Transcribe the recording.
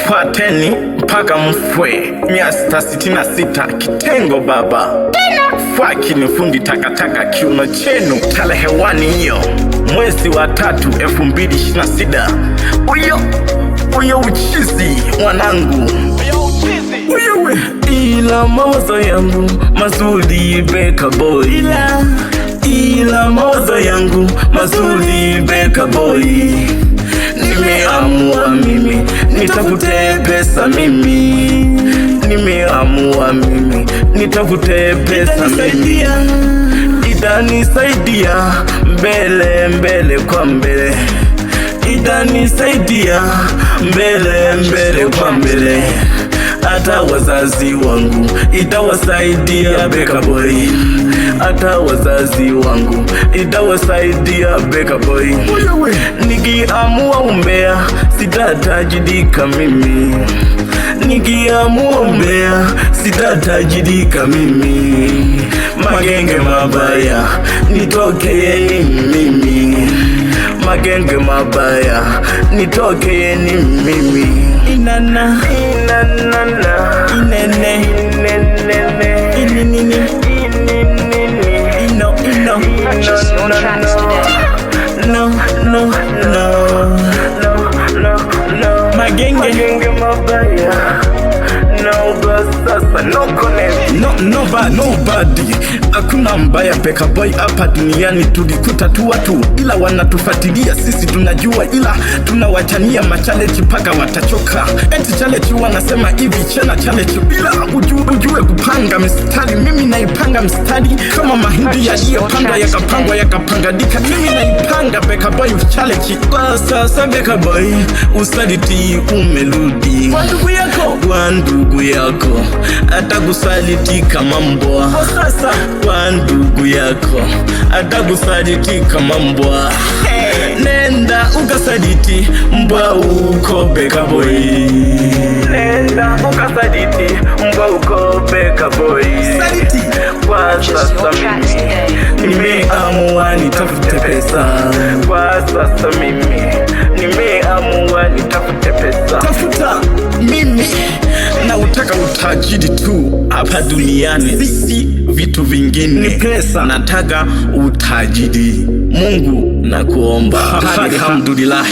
Fuateni mpaka mfwe 666 kitengo baba Faki ni fundi takataka kiuno chenu tarehe 1 hiyo mwezi wa 3 2026. Uyo uchizi mwanangu, uyo ila mawazo yangu mazuri Beka Boy, ila mawazo yangu mazuri Beka Boy. Nimeamua mimi nitafute pesa mimi, nimeamua mimi nitafute pesa mimi. Itanisaidia mbele kwa mbele, itanisaidia mbele kwa mbele. Hata wazazi wangu itawasaidia Beka Boy, hata wazazi wangu itawasaidia Beka Boy. Nikiamua umbea sitatajirika mimi, nikiamua umbea sitatajirika mimi. Magenge mabaya nitokeeni mimi, magenge mabaya nitokeeni mimi. Inana inene inini Purchase your tracks today. No magenge mabaya nobody. Hakuna mbaya Beka Boy hapa duniani, tulikuta tu watu ila wanatufuatilia sisi tunajua, ila tunawachania machallenge paka watachoka. Eti challenge wanasema hivi challenge bila ujue kupanga mstari. Mimi naipanga mstari kama mahindi yaliyopangwa yakapangandika. Mimi naipanga Beka Boy challenge. Kwa sasa Beka Boy usaliti umerudi kwa ndugu yako atakusaliti kama mbwa. Sasa kwa ndugu yako atakusaliti kama mbwa. Nenda ukasaliti mbwa uko Beka Boy, nenda ukasaliti mbwa uko Beka Boy. Saliti. Kwa sasa mimi nimeamua nitafute pesa, kwa sasa mimi nimeamua nitafute pesa. Tafuta mimi na utaka utajiri tu hapa duniani, sisi vitu vingine ni pesa. Nataka utajiri. Mungu nakuomba. Alhamdulillah.